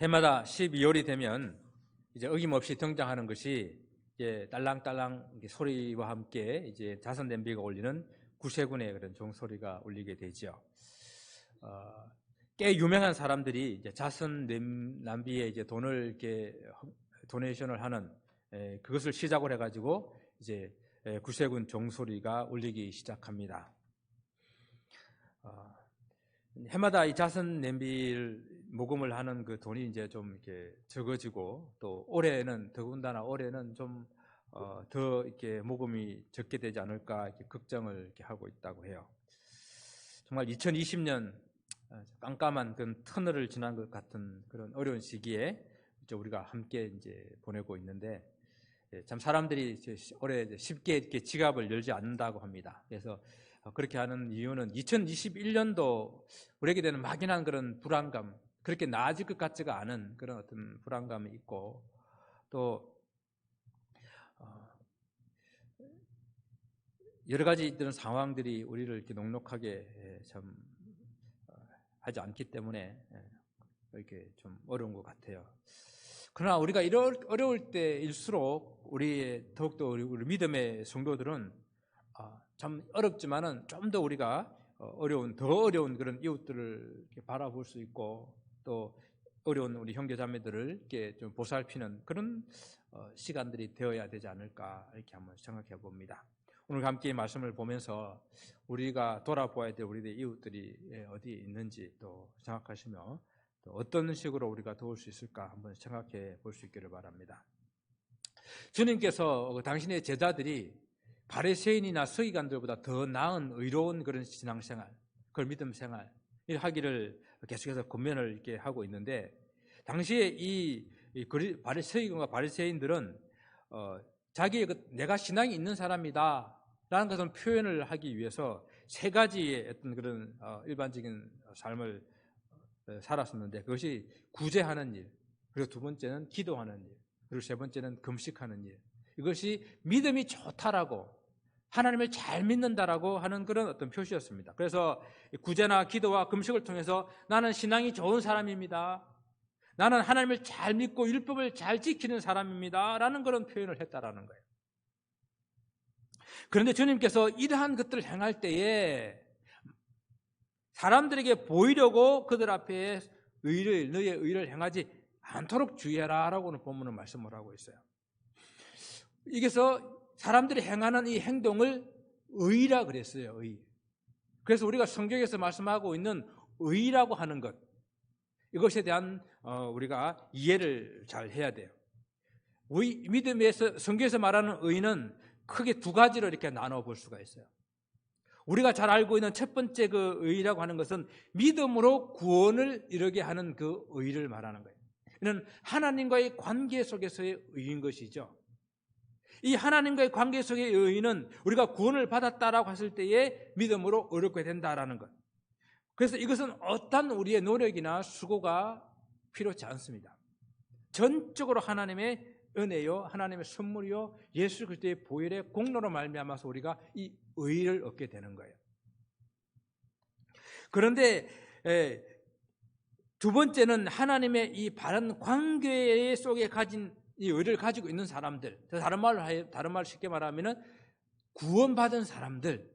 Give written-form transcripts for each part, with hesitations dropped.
해마다 12월이 되면 이제 어김없이 등장하는 것이 이제 딸랑딸랑 소리와 함께 이제 자선 냄비가 울리는 구세군의 그런 종소리가 울리게 되죠. 꽤 유명한 사람들이 이제 자선 냄비에 이제 돈을 이렇게 도네이션을 하는 그것을 시작을 해가지고 이제 구세군 종소리가 울리기 시작합니다. 해마다 이 자선 냄비를 모금을 하는 그 돈이 이제 좀 이렇게 적어지고 또 올해는 더군다나 올해는 좀 더 이렇게 모금이 적게 되지 않을까 이렇게 걱정을 이렇게 하고 있다고 해요. 정말 2020년 깜깜한 그런 터널을 지난 것 같은 그런 어려운 시기에 이제 우리가 함께 이제 보내고 있는데 참 사람들이 올해 쉽게 이렇게 지갑을 열지 않는다고 합니다. 그래서 그렇게 하는 이유는 2021년도 우리에게 되는 막연한 그런 불안감, 그렇게 나아질 것 같지가 않은 그런 어떤 불안감이 있고 또 여러 가지 이런 상황들이 우리를 이렇게 녹록하게 참 하지 않기 때문에 이렇게 좀 어려운 것 같아요. 그러나 우리가 어려울 때일수록 더욱더 우리 믿음의 성도들은 참 어렵지만은 좀 더 우리가 더 어려운 그런 이웃들을 이렇게 바라볼 수 있고 또 어려운 우리 형제자매들을 이렇게 좀 보살피는 그런 시간들이 되어야 되지 않을까 이렇게 한번 생각해 봅니다. 오늘 함께 말씀을 보면서 우리가 돌아보아야 될 우리의 이웃들이 어디에 있는지 또 생각하시며 또 어떤 식으로 우리가 도울 수 있을까 한번 생각해 볼 수 있기를 바랍니다. 주님께서 당신의 제자들이 바리새인이나 서기관들보다 더 나은 의로운 그런 신앙생활, 그런 믿음 생활 하기를 계속해서 권면을 이렇게 하고 있는데 당시에 이 서기관과 바리새인들은 내가 신앙이 있는 사람이다 라는 것은 표현을 하기 위해서 세 가지의 어떤 그런 일반적인 삶을 살았었는데 그것이 구제하는 일, 그리고 두 번째는 기도하는 일, 그리고 세 번째는 금식하는 일. 이것이 믿음이 좋다라고 하나님을 잘 믿는다라고 하는 그런 어떤 표시였습니다. 그래서 구제나 기도와 금식을 통해서 나는 신앙이 좋은 사람입니다. 나는 하나님을 잘 믿고 율법을 잘 지키는 사람입니다. 라는 그런 표현을 했다라는 거예요. 그런데 주님께서 이러한 것들을 행할 때에 사람들에게 보이려고 그들 앞에 너의 의를 행하지 않도록 주의해라 라고는 본문은 말씀을 하고 있어요. 이게서 사람들이 행하는 이 행동을 의라 그랬어요. 의. 그래서 우리가 성경에서 말씀하고 있는 의라고 하는 것, 이것에 대한 우리가 이해를 잘 해야 돼요. 믿음에서 성경에서 말하는 의는 크게 두 가지로 이렇게 나눠 볼 수가 있어요. 우리가 잘 알고 있는 첫 번째 그 의라고 하는 것은 믿음으로 구원을 이루게 하는 그 의를 말하는 거예요. 이는 하나님과의 관계 속에서의 의인 것이죠. 이 하나님과의 관계 속의 의는 우리가 구원을 받았다라고 했을 때에 믿음으로 얻게 된다라는 것. 그래서 이것은 어떤 우리의 노력이나 수고가 필요치 않습니다. 전적으로 하나님의 은혜요, 하나님의 선물이요, 예수 그리스도의 보혈의 공로로 말미암아서 우리가 이 의를 얻게 되는 거예요. 그런데 두 번째는 하나님의 이 바른 관계 속에 가진 이 의를 가지고 있는 사람들, 다른 말 쉽게 말하면은 구원받은 사람들,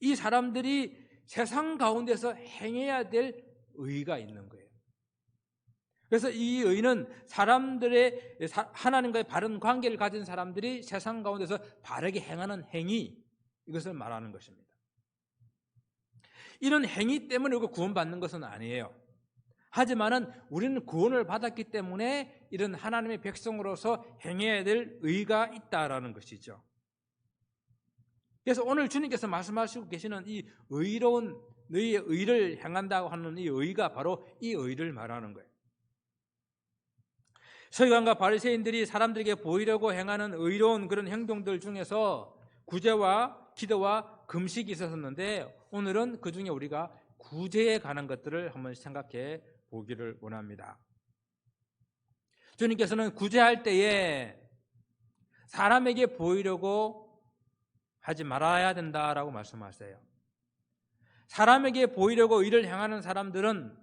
이 사람들이 세상 가운데서 행해야 될 의가 있는 거예요. 그래서 이 의는 하나님과의 바른 관계를 가진 사람들이 세상 가운데서 바르게 행하는 행위, 이것을 말하는 것입니다. 이런 행위 때문에 우리가 구원받는 것은 아니에요. 하지만은 우리는 구원을 받았기 때문에 이런 하나님의 백성으로서 행해야 될 의가 있다라는 것이죠. 그래서 오늘 주님께서 말씀하시고 계시는 이 의로운 너희의 의를 행한다고 하는 이 의가 바로 이 의를 말하는 거예요. 서기관과 바리새인들이 사람들에게 보이려고 행하는 의로운 그런 행동들 중에서 구제와 기도와 금식이 있었는데 오늘은 그 중에 우리가 구제에 관한 것들을 한번 생각해 보기를 원합니다. 주님께서는 구제할 때에 사람에게 보이려고 하지 말아야 된다라고 말씀하세요. 사람에게 보이려고 의를 행하는 사람들은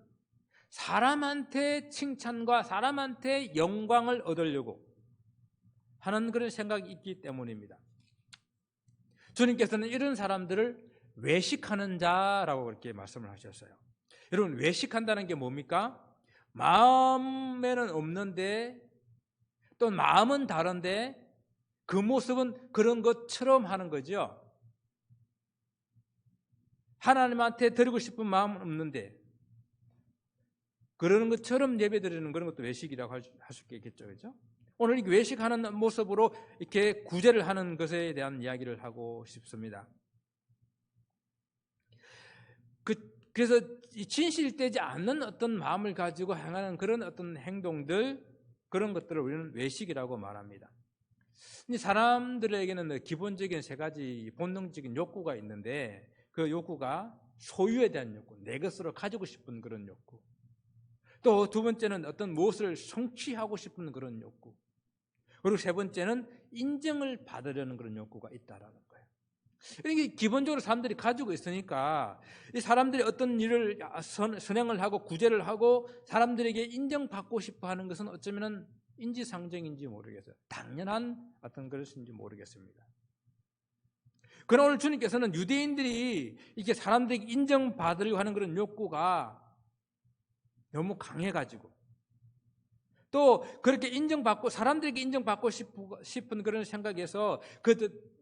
사람한테 칭찬과 사람한테 영광을 얻으려고 하는 그런 생각이 있기 때문입니다. 주님께서는 이런 사람들을 외식하는 자라고 그렇게 말씀을 하셨어요. 여러분, 외식한다는 게 뭡니까? 마음에는 없는데 또 마음은 다른데 그 모습은 그런 것처럼 하는 거죠. 하나님한테 드리고 싶은 마음은 없는데 그러는 것처럼 예배드리는 그런 것도 외식이라고 할 수 있겠죠. 그렇죠? 오늘 이 외식하는 모습으로 이렇게 구제를 하는 것에 대한 이야기를 하고 싶습니다. 그래서 진실되지 않는 어떤 마음을 가지고 행하는 그런 어떤 행동들, 그런 것들을 우리는 외식이라고 말합니다. 사람들에게는 기본적인 세 가지 본능적인 욕구가 있는데 그 욕구가 소유에 대한 욕구, 내 것으로 가지고 싶은 그런 욕구. 또 두 번째는 어떤 무엇을 성취하고 싶은 그런 욕구. 그리고 세 번째는 인정을 받으려는 그런 욕구가 있다라는 거예요. 이게 기본적으로 사람들이 가지고 있으니까 이 사람들이 어떤 일을 선행을 하고 구제를 하고 사람들에게 인정받고 싶어 하는 것은 어쩌면 인지상정인지 모르겠어요. 당연한 어떤 것인지 모르겠습니다. 그러나 오늘 주님께서는 유대인들이 이렇게 사람들에게 인정받으려고 하는 그런 욕구가 너무 강해가지고 또 그렇게 인정받고 사람들에게 인정받고 싶은 그런 생각에서 그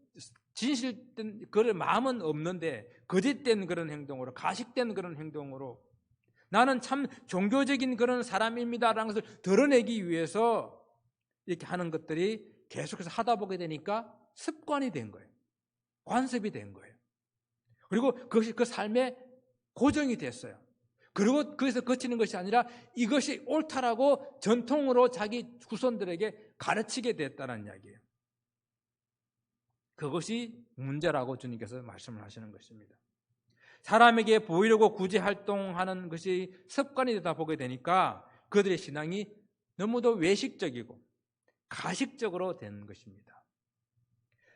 진실된 그런 마음은 없는데 거짓된 그런 행동으로 가식된 그런 행동으로 나는 참 종교적인 그런 사람입니다라는 것을 드러내기 위해서 이렇게 하는 것들이 계속해서 하다 보게 되니까 습관이 된 거예요. 관습이 된 거예요. 그리고 그것이 그 삶의 고정이 됐어요. 그리고 거기서 그치는 것이 아니라 이것이 옳다라고 전통으로 자기 후손들에게 가르치게 됐다는 이야기예요. 그것이 문제라고 주님께서 말씀을 하시는 것입니다. 사람에게 보이려고 구제 활동하는 것이 습관이 되다 보게 되니까 그들의 신앙이 너무도 외식적이고 가식적으로 되는 것입니다.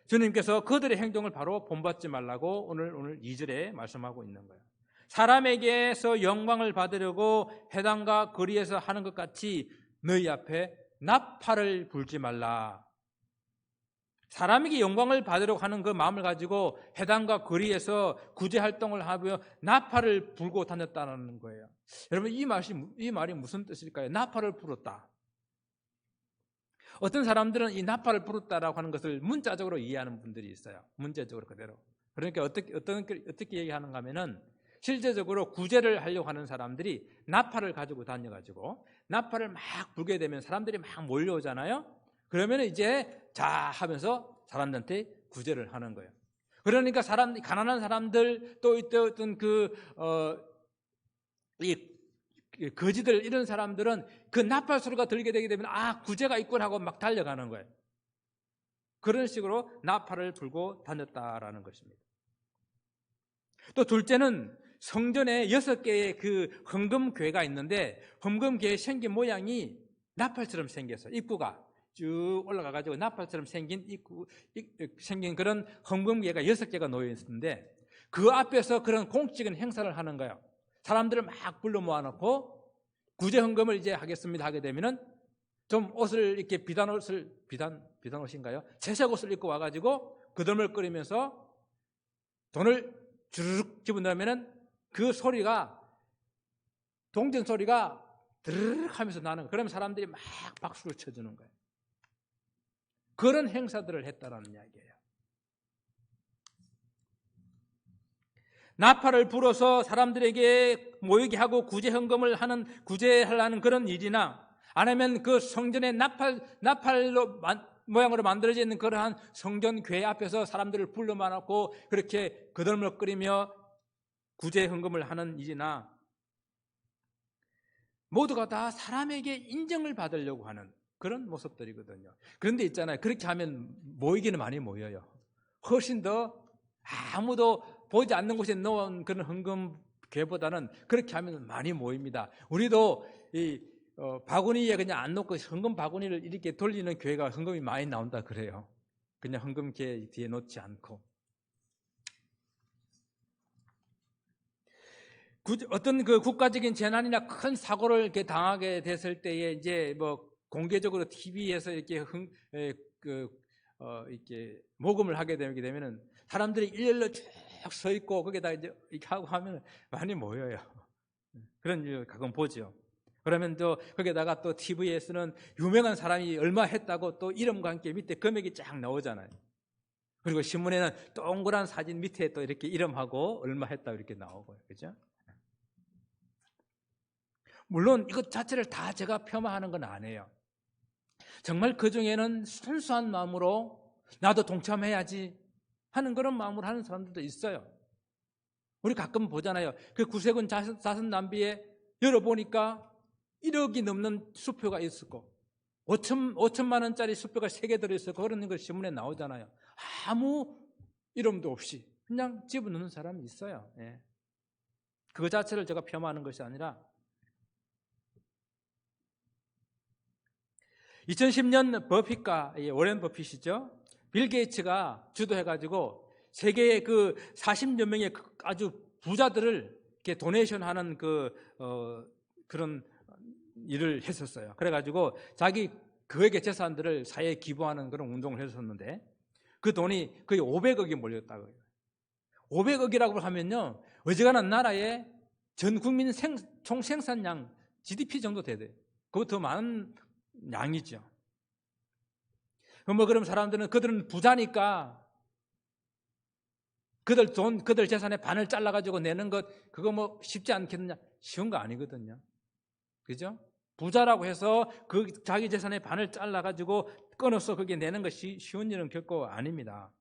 주님께서 그들의 행동을 바로 본받지 말라고 오늘 2절에 말씀하고 있는 거예요. 사람에게서 영광을 받으려고 회당과 거리에서 하는 것 같이 너희 앞에 나팔을 불지 말라. 사람에게 영광을 받으려고 하는 그 마음을 가지고 회당과 거리에서 구제 활동을 하며 나팔을 불고 다녔다는 거예요. 여러분, 이 말이 무슨 뜻일까요? 나팔을 불었다. 어떤 사람들은 이 나팔을 불었다라고 하는 것을 문자적으로 이해하는 분들이 있어요. 문자적으로 그대로. 그러니까 어떻게 얘기하는가 하면은 실제적으로 구제를 하려고 하는 사람들이 나팔을 가지고 다녀가지고 나팔을 막 불게 되면 사람들이 막 몰려오잖아요. 그러면 이제 자 하면서 사람들한테 구제를 하는 거예요. 그러니까 가난한 사람들 또 어떤 이 거지들 이런 사람들은 그 나팔 소리가 들리게 되게 되면 구제가 있군 하고 막 달려가는 거예요. 그런 식으로 나팔을 불고 다녔다라는 것입니다. 또 둘째는 성전에 6개의 그 헌금궤가 있는데 헌금궤의 생긴 모양이 나팔처럼 생겼어요. 입구가 쭉 올라가가지고 나팔처럼 생긴 그런 헌금궤가 6개가 놓여 있는데 그 앞에서 그런 공식적인 행사를 하는 거예요. 사람들을 막 불러 모아놓고 구제 헌금을 이제 하겠습니다 하게 되면은 좀 옷을 이렇게 비단 옷인가요? 채색 옷을 입고 와가지고 그덜물거리면서 돈을 주르륵 집어넣으면은 그 소리가 동전 소리가 드르륵 하면서 나는 거예요. 그러면 사람들이 막 박수를 쳐주는 거예요. 그런 행사들을 했다라는 이야기예요. 나팔을 불어서 사람들에게 모이게 하고 구제하려는 그런 일이나 아니면 그 성전의 나팔로 모양으로 만들어져 있는 그러한 성전궤 앞에서 사람들을 불러 모아놓고 그렇게 거들먹거리며 구제 헌금을 하는 일이나 모두가 다 사람에게 인정을 받으려고 하는 그런 모습들이거든요. 그런데 있잖아요. 그렇게 하면 모이기는 많이 모여요. 훨씬 더 아무도 보지 않는 곳에 놓은 그런 헌금궤보다는 그렇게 하면 많이 모입니다. 우리도 이 바구니에 그냥 안 놓고 헌금 바구니를 이렇게 돌리는 교회가 헌금이 많이 나온다 그래요. 그냥 헌금궤 뒤에 놓지 않고. 어떤 그 국가적인 재난이나 큰 사고를 이렇게 당하게 됐을 때에 이제 뭐 공개적으로 TV에서 이렇게 이렇게 모금을 하게 되면은 사람들이 일렬로 쭉 서 있고 거기다 이제 이렇게 하고 하면 많이 모여요. 그런 일 가끔 보죠. 그러면 또 거기다가 또 TV에서는 유명한 사람이 얼마 했다고 또 이름과 함께 밑에 금액이 쫙 나오잖아요. 그리고 신문에는 동그란 사진 밑에 또 이렇게 이름하고 얼마 했다고 이렇게 나오고요. 그죠? 물론 이것 자체를 다 제가 폄하하는 건 아니에요. 정말 그 중에는 순수한 마음으로 나도 동참해야지 하는 그런 마음으로 하는 사람들도 있어요. 우리 가끔 보잖아요. 그 구세군 자선 낭비에 열어보니까 1억이 넘는 수표가 있었고 5천만 원짜리 수표가 3개 들어있었고 그런 거 신문에 나오잖아요. 아무 이름도 없이 그냥 집어넣는 사람이 있어요. 예. 그거 자체를 제가 폄하하는 것이 아니라 2010년 버핏과 워렌 버핏이죠. 빌 게이츠가 주도해가지고 세계의 그 40여 명의 아주 부자들을 이렇게 도네이션하는 그런 일을 했었어요. 그래가지고 자기 그에게 재산들을 사회에 기부하는 그런 운동을 했었는데 그 돈이 거의 500억이 몰렸다고요. 500억이라고 하면요, 어지간한 나라의 전 국민 총 생산량 GDP 정도 돼요. 그거 더 많은 양이죠. 그럼 사람들은 그들은 부자니까 그들 재산의 반을 잘라가지고 내는 것 그거 뭐 쉽지 않겠느냐? 쉬운 거 아니거든요. 그죠? 부자라고 해서 그 자기 재산의 반을 잘라가지고 끊어서 그게 내는 것이 쉬운 일은 결코 아닙니다.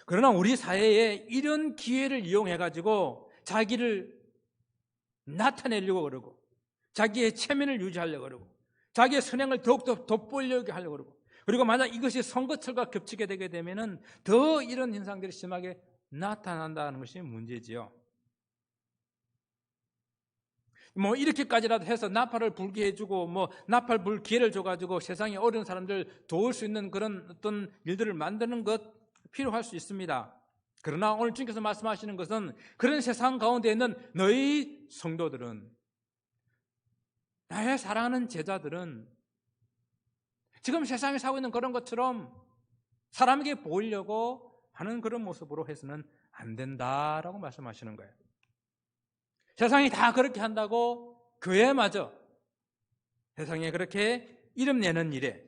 그러나 우리 사회에 이런 기회를 이용해가지고 자기를 나타내려고 그러고 자기의 체면을 유지하려고 그러고 자기의 선행을 더욱더 돋보이려고 하려고 그러고 그리고 만약 이것이 선거철과 겹치게 되게 되면은 더 이런 현상들이 심하게 나타난다는 것이 문제지요. 뭐 이렇게까지라도 해서 나팔을 불게 해주고 뭐 나팔 불 기회를 줘가지고 세상에 어려운 사람들 도울 수 있는 그런 어떤 일들을 만드는 것 필요할 수 있습니다. 그러나 오늘 주님께서 말씀하시는 것은 그런 세상 가운데 있는 너희 성도들은, 나의 사랑하는 제자들은 지금 세상에 살고 있는 그런 것처럼 사람에게 보이려고 하는 그런 모습으로 해서는 안 된다라고 말씀하시는 거예요. 세상이 다 그렇게 한다고 교회마저 세상에 그렇게 이름 내는 일에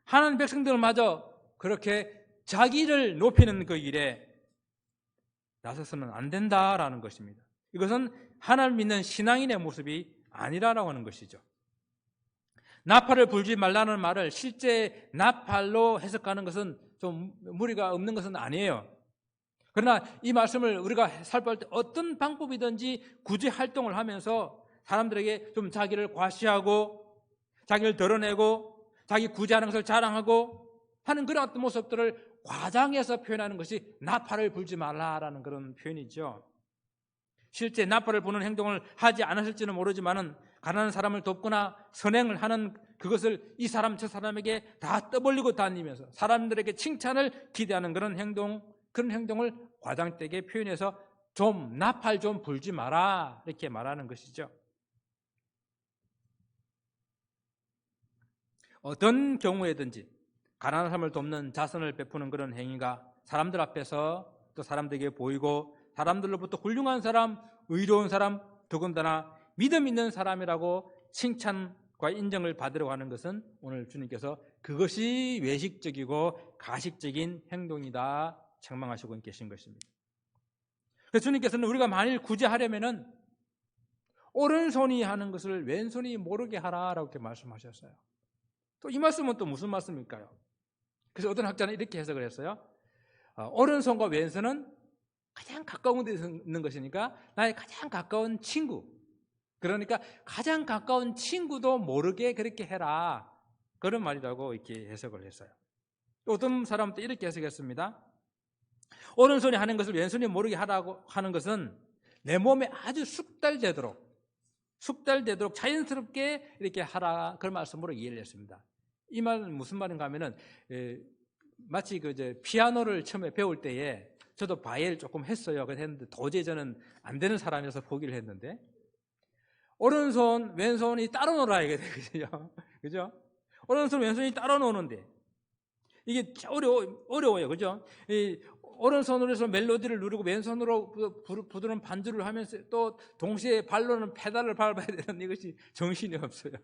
하나님 백성들마저 그렇게 자기를 높이는 그 일에 나서서는 안 된다라는 것입니다. 이것은 하나님 믿는 신앙인의 모습이 아니라라고 하는 것이죠. 나팔을 불지 말라는 말을 실제 나팔로 해석하는 것은 좀 무리가 없는 것은 아니에요. 그러나 이 말씀을 우리가 살펴볼 때 어떤 방법이든지 굳이 활동을 하면서 사람들에게 좀 자기를 과시하고 자기를 드러내고 자기 구제하는 것을 자랑하고 하는 그런 어떤 모습들을 과장해서 표현하는 것이 나팔을 불지 말라라는 그런 표현이죠. 실제 나팔을 부는 행동을 하지 않았을지는 모르지만은 가난한 사람을 돕거나 선행을 하는 그것을 이 사람 저 사람에게 다 떠벌리고 다니면서 사람들에게 칭찬을 기대하는 그런 행동을 과장되게 표현해서 좀 나팔 좀 불지 마라 이렇게 말하는 것이죠. 어떤 경우에든지 가난한 사람을 돕는 자선을 베푸는 그런 행위가 사람들 앞에서 또 사람들에게 보이고 사람들로부터 훌륭한 사람, 의로운 사람, 더군다나 믿음 있는 사람이라고 칭찬과 인정을 받으려고 하는 것은 오늘 주님께서 그것이 외식적이고 가식적인 행동이다 책망하시고 계신 것입니다. 그래서 주님께서는 우리가 만일 구제하려면은 오른손이 하는 것을 왼손이 모르게 하라라고 이렇게 말씀하셨어요. 또 이 말씀은 또 무슨 말씀일까요? 그래서 어떤 학자는 이렇게 해석을 했어요. 오른손과 왼손은 가장 가까운 데 있는 것이니까 나의 가장 가까운 친구, 그러니까 가장 가까운 친구도 모르게 그렇게 해라, 그런 말이라고 이렇게 해석을 했어요. 어떤 사람은 또 이렇게 해석했습니다. 오른손이 하는 것을 왼손이 모르게 하라고 하는 것은 내 몸에 아주 숙달되도록 자연스럽게 이렇게 하라, 그런 말씀으로 이해를 했습니다. 이 말은 무슨 말인가 하면은 마치 이제 피아노를 처음에 배울 때에 저도 바이엘 조금 했어요. 그래서 했는데 도저히 저는 안 되는 사람이어서 포기를 했는데 오른손, 왼손이 따로 놀아야 되거든요. 그죠? 오른손, 왼손이 따로 노는데 이게 어려워요. 그죠? 이 오른손으로 해서 멜로디를 누르고 왼손으로 부드러운 반주를 하면서 또 동시에 발로는 페달을 밟아야 되는 이것이 정신이 없어요.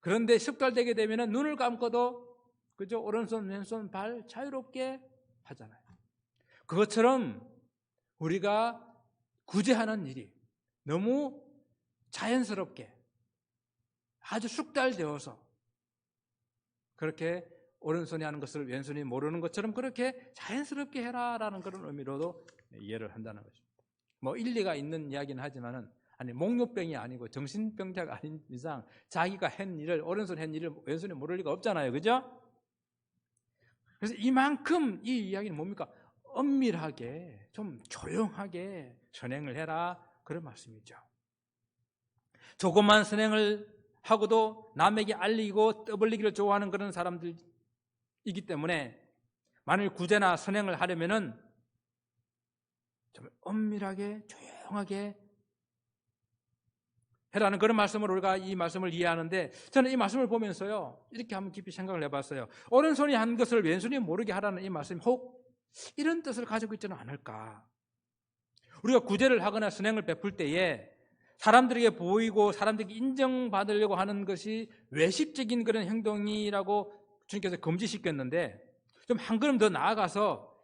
그런데 숙달되게 되면 눈을 감고도 그죠? 오른손, 왼손, 발 자유롭게 하잖아요. 그것처럼 우리가 구제하는 일이 너무 자연스럽게 아주 숙달되어서 그렇게 오른손이 하는 것을 왼손이 모르는 것처럼 그렇게 자연스럽게 해라라는 그런 의미로도 이해를 한다는 것입니다. 뭐 일리가 있는 이야기는 하지만은 아니 목욕병이 아니고 정신병자가 아닌 이상 자기가 한 일을 오른손 한 일을 왼손이 모를 리가 없잖아요. 그죠? 그래서 이만큼 이 이야기는 뭡니까? 엄밀하게 좀 조용하게 선행을 해라 그런 말씀이죠. 조그만 선행을 하고도 남에게 알리고 떠벌리기를 좋아하는 그런 사람들이기 때문에 만일 구제나 선행을 하려면은 좀 엄밀하게 조용하게 해라는 그런 말씀으로 우리가 이 말씀을 이해하는데 저는 이 말씀을 보면서요 이렇게 한번 깊이 생각을 해봤어요. 오른손이 한 것을 왼손이 모르게 하라는 이 말씀이 혹 이런 뜻을 가지고 있지는 않을까. 우리가 구제를 하거나 선행을 베풀 때에 사람들에게 보이고 사람들에게 인정받으려고 하는 것이 외식적인 그런 행동이라고 주님께서 금지시켰는데 좀 한 걸음 더 나아가서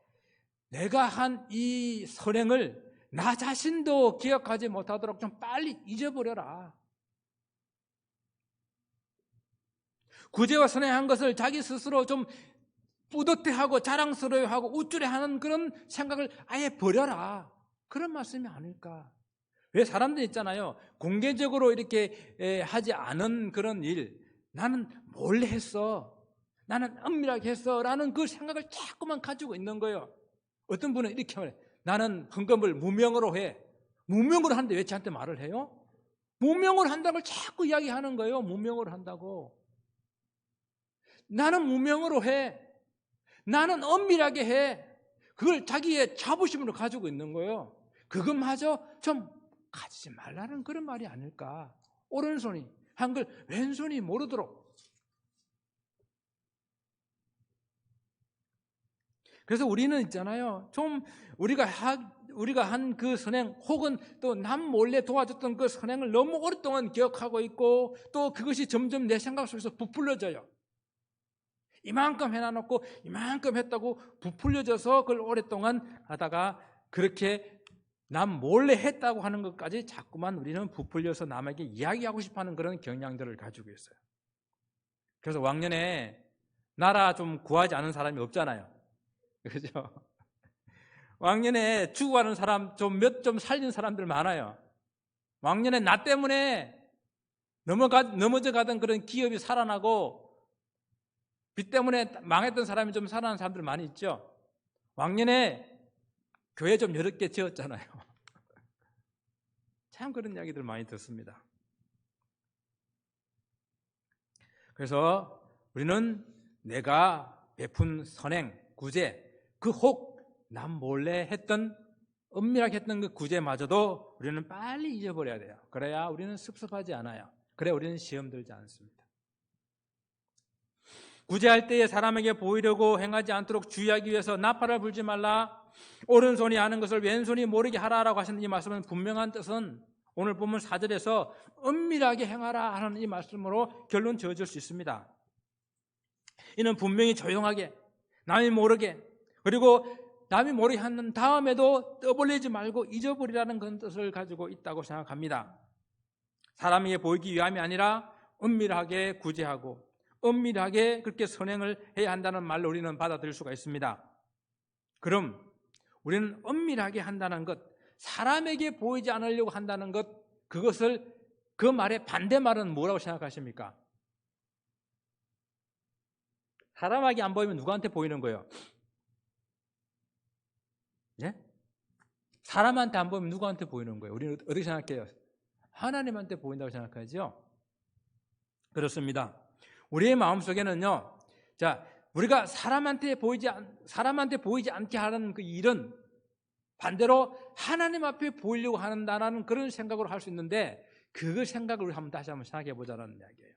내가 한 이 선행을 나 자신도 기억하지 못하도록 좀 빨리 잊어버려라. 구제와 선행한 것을 자기 스스로 좀 뿌듯해하고 자랑스러워하고 우쭐해하는 그런 생각을 아예 버려라. 그런 말씀이 아닐까. 왜 사람들 있잖아요. 공개적으로 이렇게 하지 않은 그런 일, 나는 몰래 했어. 나는 은밀하게 했어. 라는 그 생각을 자꾸만 가지고 있는 거예요. 어떤 분은 이렇게 말해요. 나는 헌금을 무명으로 해. 무명으로 하는데 왜 저한테 말을 해요? 무명으로 한다는 걸 자꾸 이야기하는 거예요. 무명으로 한다고. 나는 무명으로 해. 나는 엄밀하게 해. 그걸 자기의 자부심으로 가지고 있는 거예요. 그것마저 좀 가지지 말라는 그런 말이 아닐까. 오른손이 한 걸 왼손이 모르도록. 그래서 우리는 있잖아요. 좀 우리가 한 그 선행 혹은 또 남 몰래 도와줬던 그 선행을 너무 오랫동안 기억하고 있고 또 그것이 점점 내 생각 속에서 부풀려져요. 이만큼 해놔놓고 이만큼 했다고 부풀려져서 그걸 오랫동안 하다가 그렇게 남 몰래 했다고 하는 것까지 자꾸만 우리는 부풀려서 남에게 이야기하고 싶어하는 그런 경향들을 가지고 있어요. 그래서 왕년에 나라 좀 구하지 않은 사람이 없잖아요. 그죠? 왕년에 죽어가는 사람 좀 살린 사람들 많아요. 왕년에 나 때문에 넘어져 가던 그런 기업이 살아나고 빚 때문에 망했던 사람이 좀 살아난 사람들 많이 있죠. 왕년에 교회 좀 여러 개 지었잖아요. 참 그런 이야기들 많이 듣습니다. 그래서 우리는 내가 베푼 선행, 구제, 그 혹 남 몰래 했던 은밀하게 했던 그 구제마저도 우리는 빨리 잊어버려야 돼요. 그래야 우리는 섭섭하지 않아요. 그래야 우리는 시험 들지 않습니다. 구제할 때에 사람에게 보이려고 행하지 않도록 주의하기 위해서 나팔을 불지 말라. 오른손이 하는 것을 왼손이 모르게 하라라고 하시는 이 말씀은 분명한 뜻은 오늘 보면 4절에서 은밀하게 행하라 하는 이 말씀으로 결론 지어질 수 있습니다. 이는 분명히 조용하게 남이 모르게 그리고 남이 모르게 하는 다음에도 떠벌리지 말고 잊어버리라는 그런 뜻을 가지고 있다고 생각합니다. 사람에게 보이기 위함이 아니라 은밀하게 구제하고 은밀하게 그렇게 선행을 해야 한다는 말로 우리는 받아들일 수가 있습니다. 그럼 우리는 은밀하게 한다는 것, 사람에게 보이지 않으려고 한다는 것, 그것을 그 말의 반대말은 뭐라고 생각하십니까? 사람에게 안 보이면 누구한테 보이는 거예요? 예? 사람한테 안 보이면 누구한테 보이는 거예요? 우리는 어떻게 생각해요? 하나님한테 보인다고 생각하죠? 그렇습니다. 우리의 마음속에는요, 자, 우리가 사람한테 보이지 않게 하는 그 일은 반대로 하나님 앞에 보이려고 한다는 그런 생각으로 할 수 있는데, 그 생각을 다시 한번 생각해 보자는 이야기예요.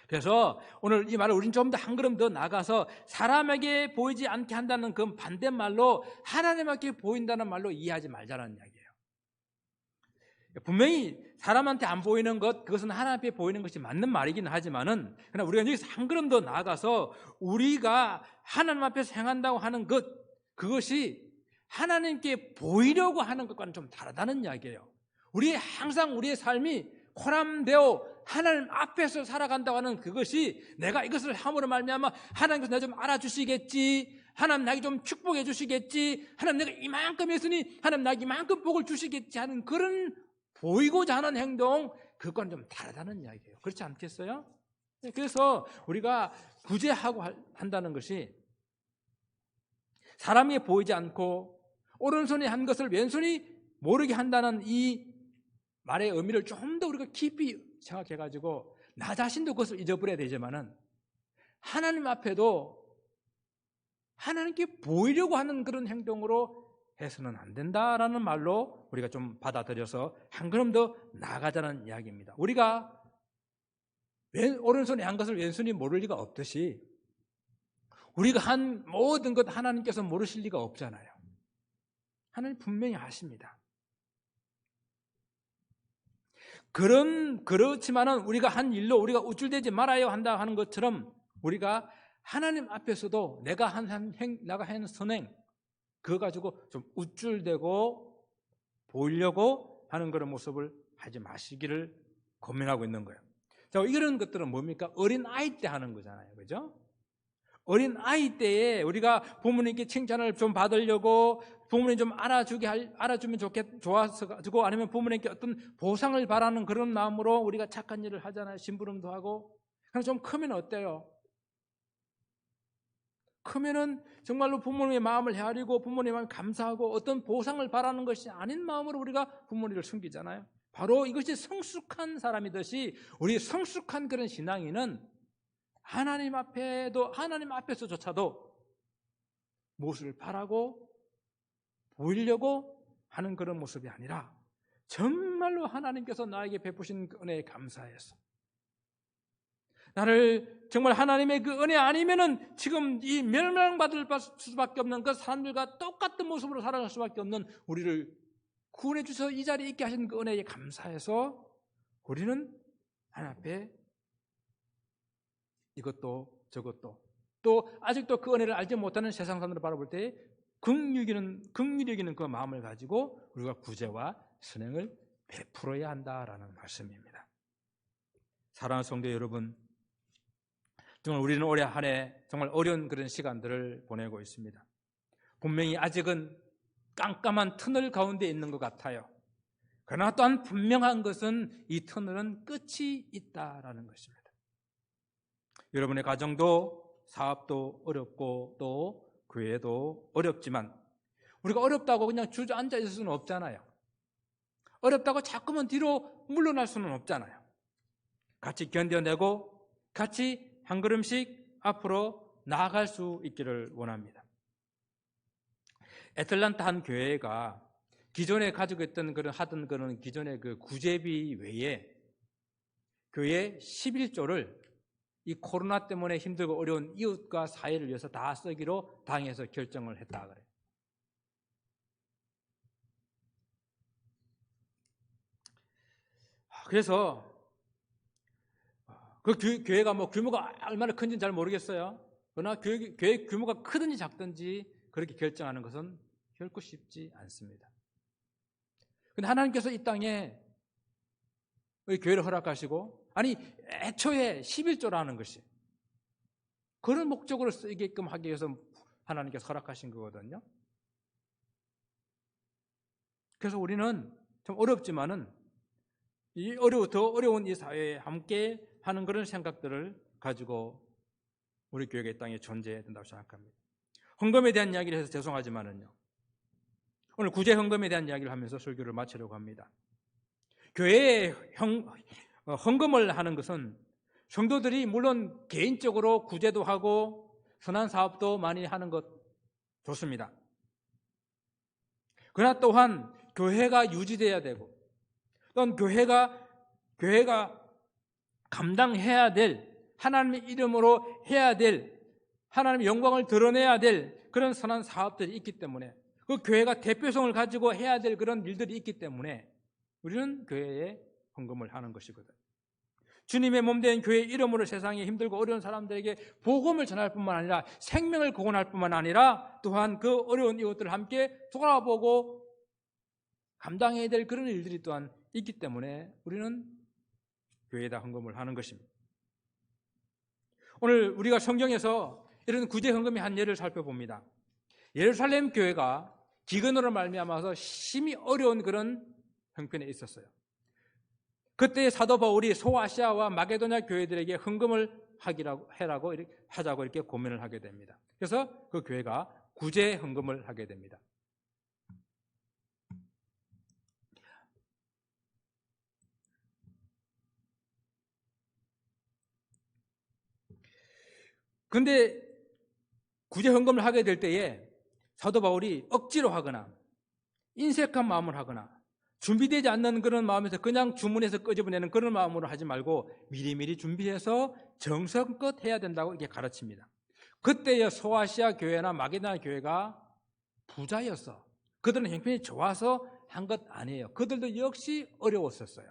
그래서 오늘 이 말을 우리는 좀 더 한 걸음 더 나가서 사람에게 보이지 않게 한다는 그 반대말로 하나님 앞에 보인다는 말로 이해하지 말자는 이야기예요. 분명히 사람한테 안 보이는 것, 그것은 하나님 앞에 보이는 것이 맞는 말이긴 하지만은, 그러나 우리가 여기서 한 걸음 더 나가서 우리가 하나님 앞에서 행한다고 하는 것, 그것이 하나님께 보이려고 하는 것과는 좀 다르다는 이야기예요. 항상 우리의 삶이 코람되어 하나님 앞에서 살아간다고 하는 그것이, 내가 이것을 함으로 말미암아 하나님께서 나 좀 알아주시겠지, 하나님 나에게 좀 축복해 주시겠지, 하나님 내가 이만큼 했으니 하나님 나에게 이만큼 복을 주시겠지 하는 그런 보이고자 하는 행동, 그건 좀 다르다는 이야기예요. 그렇지 않겠어요? 그래서 우리가 구제하고 한다는 것이, 사람이 보이지 않고 오른손이 한 것을 왼손이 모르게 한다는 이 말의 의미를 좀 더 우리가 깊이 생각해가지고 나 자신도 그것을 잊어버려야 되지만은, 하나님 앞에도 하나님께 보이려고 하는 그런 행동으로 해서는 안 된다라는 말로 우리가 좀 받아들여서 한 걸음 더 나아가자는 이야기입니다. 우리가 오른손에 한 것을 왼손이 모를 리가 없듯이, 우리가 한 모든 것 하나님께서 모르실 리가 없잖아요. 하나님 분명히 아십니다. 그렇지만은 우리가 한 일로 우리가 우쭐대지 말아야 한다 하는 것처럼, 우리가 하나님 앞에서도 내가 한 선행, 그거 가지고 좀 우쭐대고 보이려고 하는 그런 모습을 하지 마시기를 고민하고 있는 거예요. 자, 이런 것들은 뭡니까? 어린 아이 때 하는 거잖아요. 그죠? 어린 아이 때에 우리가 부모님께 칭찬을 좀 받으려고, 부모님 좀 알아주면 좋아서 가지고, 아니면 부모님께 어떤 보상을 바라는 그런 마음으로 우리가 착한 일을 하잖아요. 심부름도 하고. 그럼 좀 크면 어때요? 크면은 정말로 부모님의 마음을 헤아리고 부모님의 마음을 감사하고 어떤 보상을 바라는 것이 아닌 마음으로 우리가 부모님을 섬기잖아요. 바로 이것이 성숙한 사람이듯이, 우리 성숙한 그런 신앙인은 하나님 앞에서조차도 무엇을 바라고 보이려고 하는 그런 모습이 아니라, 정말로 하나님께서 나에게 베푸신 그 은혜에 감사해서, 나를 정말 하나님의 그 은혜 아니면은 지금 이 멸망받을 수밖에 없는 그 사람들과 똑같은 모습으로 살아갈 수밖에 없는 우리를 구원해 주셔서 이 자리에 있게 하신 그 은혜에 감사해서, 우리는 하나님 앞에 이것도 저것도, 또 아직도 그 은혜를 알지 못하는 세상 사람들을 바라볼 때 긍휼히 여기는 그 마음을 가지고 우리가 구제와 선행을 베풀어야 한다라는 말씀입니다. 사랑하는 성도 여러분, 정말 우리는 올해 한 해 정말 어려운 그런 시간들을 보내고 있습니다. 분명히 아직은 깜깜한 터널 가운데 있는 것 같아요. 그러나 또한 분명한 것은 이 터널은 끝이 있다라는 것입니다. 여러분의 가정도 사업도 어렵고 또 교회도 어렵지만, 우리가 어렵다고 그냥 주저앉아 있을 수는 없잖아요. 어렵다고 자꾸만 뒤로 물러날 수는 없잖아요. 같이 견뎌내고 같이 한 걸음씩 앞으로 나아갈 수 있기를 원합니다. 애틀란타 한 교회가 기존에 가지고 있던 하던 기존의 그 구제비 외에 교회 11조를 이 코로나 때문에 힘들고 어려운 이웃과 사회를 위해서 다 쓰기로 당에서 결정을 했다 그래요. 그래서 그 교회가 규모가 얼마나 큰지는 잘 모르겠어요. 그러나 교회 규모가 크든지 작든지 그렇게 결정하는 것은 결코 쉽지 않습니다. 그런데 하나님께서 이 땅에 교회를 허락하시고, 아니 애초에 11조라는 것이 그런 목적으로 쓰이게끔 하기 위해서 하나님께서 허락하신 거거든요. 그래서 우리는 좀 어렵지만은 더 어려운 이 사회에 함께 하는 그런 생각들을 가지고 우리 교회가 이 땅에 존재해야 된다고 생각합니다. 헌금에 대한 이야기를 해서 죄송하지만은요, 오늘 구제 헌금에 대한 이야기를 하면서 설교를 마치려고 합니다. 교회에 헌금을 하는 것은 성도들이 물론 개인적으로 구제도 하고 선한 사업도 많이 하는 것 좋습니다. 그러나 또한 교회가 유지돼야 되고 또한 교회가 감당해야 될 하나님의 이름으로 해야 될 하나님의 영광을 드러내야 될 그런 선한 사업들이 있기 때문에 그 교회가 대표성을 가지고 해야 될 그런 일들이 있기 때문에 우리는 교회에 헌금을 하는 것이거든. 주님의 몸된 교회 이름으로 세상에 힘들고 어려운 사람들에게 복음을 전할 뿐만 아니라 생명을 구원할 뿐만 아니라 또한 그 어려운 이웃들을 함께 돌아보고 감당해야 될 그런 일들이 또한 있기 때문에 우리는 교회에다 헌금을 하는 것입니다. 오늘 우리가 성경에서 이런 구제 헌금의 한 예를 살펴봅니다. 예루살렘 교회가 기근으로 말미암아서 심히 어려운 그런 형편에 있었어요. 그때 사도 바울이 소아시아와 마게도냐 교회들에게 헌금을 하자고 이렇게 고민을 하게 됩니다. 그래서 그 교회가 구제 헌금을 하게 됩니다. 근데 구제 헌금을 하게 될 때에 사도 바울이 억지로 하거나 인색한 마음을 하거나 준비되지 않는 그런 마음에서 그냥 주문해서 끄집어내는 그런 마음으로 하지 말고 미리미리 준비해서 정성껏 해야 된다고 이렇게 가르칩니다. 그때의 소아시아 교회나 마게도냐 교회가 부자였어. 그들은 형편이 좋아서 한 것 아니에요. 그들도 역시 어려웠었어요.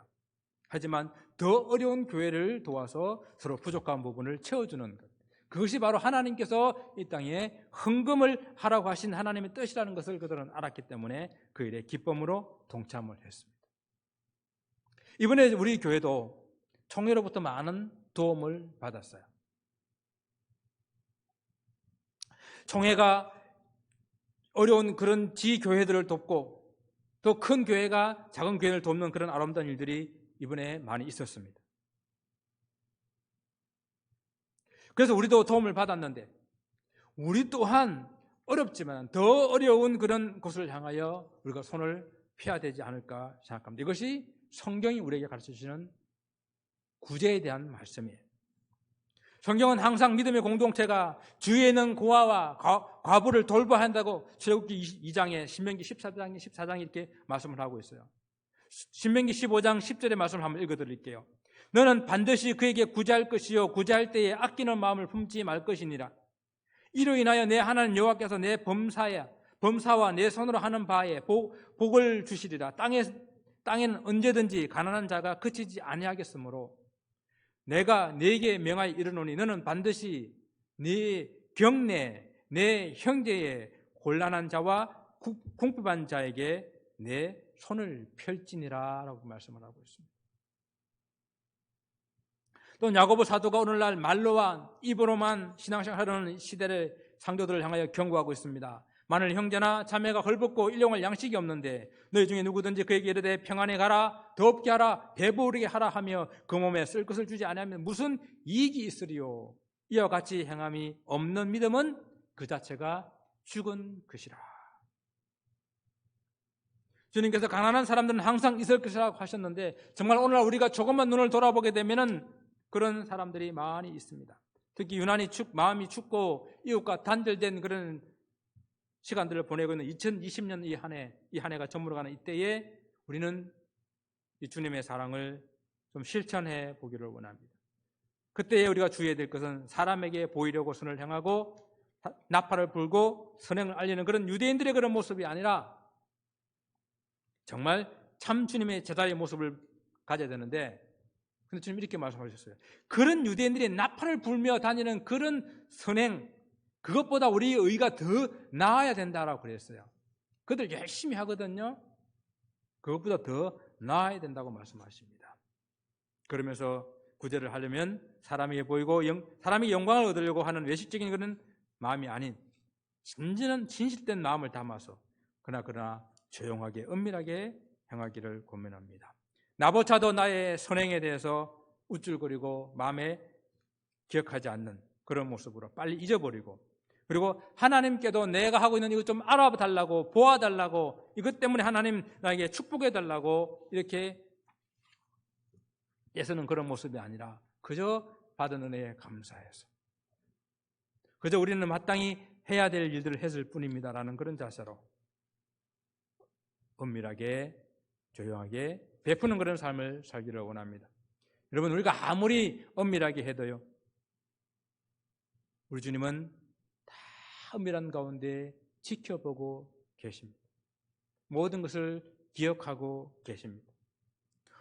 하지만 더 어려운 교회를 도와서 서로 부족한 부분을 채워주는 것. 그것이 바로 하나님께서 이 땅에 헌금을 하라고 하신 하나님의 뜻이라는 것을 그들은 알았기 때문에 그 일에 기쁨으로 동참을 했습니다. 이번에 우리 교회도 총회로부터 많은 도움을 받았어요. 총회가 어려운 그런 지교회들을 돕고 또 큰 교회가 작은 교회를 돕는 그런 아름다운 일들이 이번에 많이 있었습니다. 그래서 우리도 도움을 받았는데 우리 또한 어렵지만 더 어려운 그런 곳을 향하여 우리가 손을 펴야 되지 않을까 생각합니다. 이것이 성경이 우리에게 가르쳐주시는 구제에 대한 말씀이에요. 성경은 항상 믿음의 공동체가 주위에 있는 고아와 과부를 돌봐야 한다고 출애굽기 2장에 신명기 14장에 이렇게 말씀을 하고 있어요. 신명기 15장 10절의 말씀을 한번 읽어드릴게요. 너는 반드시 그에게 구제할 것이요 구제할 때에 아끼는 마음을 품지 말 것이니라. 이로 인하여 내 하나님 여호와께서 내 범사와 내 손으로 하는 바에 복을 주시리라. 땅에는 언제든지 가난한 자가 그치지 아니하겠으므로 내가 네게 명하여 이르노니 너는 반드시 네 경내 내 형제의 곤란한 자와 궁핍한 자에게 내 손을 펼지니라 라고 말씀을 하고 있습니다. 또 야고보 사도가 오늘날 말로와 입으로만 신앙생활하는 시대의 상도들을 향하여 경고하고 있습니다. 만일 형제나 자매가 헐벗고 일용할 양식이 없는데 너희 중에 누구든지 그에게 이르되 평안에 가라 덥게 하라 배부르게 하라 하며 그 몸에 쓸 것을 주지 아니하면 무슨 이익이 있으리요. 이와 같이 행함이 없는 믿음은 그 자체가 죽은 것이라. 주님께서 가난한 사람들은 항상 있을 것이라고 하셨는데 정말 오늘날 우리가 조금만 눈을 돌아보게 되면은 그런 사람들이 많이 있습니다. 특히 유난히 마음이 춥고 이웃과 단절된 그런 시간들을 보내고 있는 2020년 이 한 해가 저물어가는 이때에 우리는 이 주님의 사랑을 좀 실천해 보기를 원합니다. 그때에 우리가 주의해야 될 것은 사람에게 보이려고 손을 향하고 나팔을 불고 선행을 알리는 그런 유대인들의 그런 모습이 아니라 정말 참 주님의 제자의 모습을 가져야 되는데 근데 주님 이렇게 말씀하셨어요. 그런 유대인들이 나팔을 불며 다니는 그런 선행 그것보다 우리의 의가 더 나아야 된다라고 그랬어요. 그들 열심히 하거든요. 그것보다 더 나아야 된다고 말씀하십니다. 그러면서 구제를 하려면 사람에게 보이고 사람에게 영광을 얻으려고 하는 외식적인 그런 마음이 아닌 진실된 마음을 담아서 그러나 조용하게 은밀하게 행하기를 권면합니다. 나보차도 나의 선행에 대해서 우쭐거리고 마음에 기억하지 않는 그런 모습으로 빨리 잊어버리고 그리고 하나님께도 내가 하고 있는 이거 좀 알아달라고 보아달라고 이것 때문에 하나님 나에게 축복해달라고 이렇게 애쓰는 그런 모습이 아니라 그저 받은 은혜에 감사해서 그저 우리는 마땅히 해야 될 일들을 했을 뿐입니다라는 그런 자세로 은밀하게 조용하게 베푸는 그런 삶을 살기를 원합니다. 여러분, 우리가 아무리 은밀하게 해도요, 우리 주님은 다 은밀한 가운데 지켜보고 계십니다. 모든 것을 기억하고 계십니다.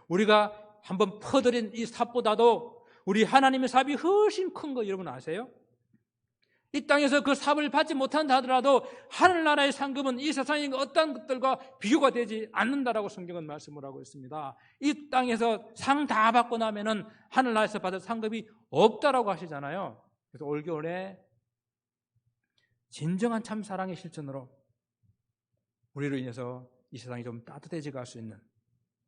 우리가 한번 퍼드린 이 삽보다도 우리 하나님의 삽이 훨씬 큰 거 여러분 아세요? 이 땅에서 그 삽을 받지 못한다 하더라도 하늘나라의 상급은 이 세상의 어떤 것들과 비교가 되지 않는다라고 성경은 말씀을 하고 있습니다. 이 땅에서 상 다 받고 나면은 하늘나라에서 받을 상급이 없다라고 하시잖아요. 그래서 올겨울에 진정한 참 사랑의 실천으로 우리로 인해서 이 세상이 좀 따뜻해져 갈 수 있는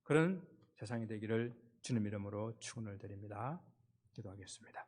그런 세상이 되기를 주님 이름으로 축원을 드립니다. 기도하겠습니다.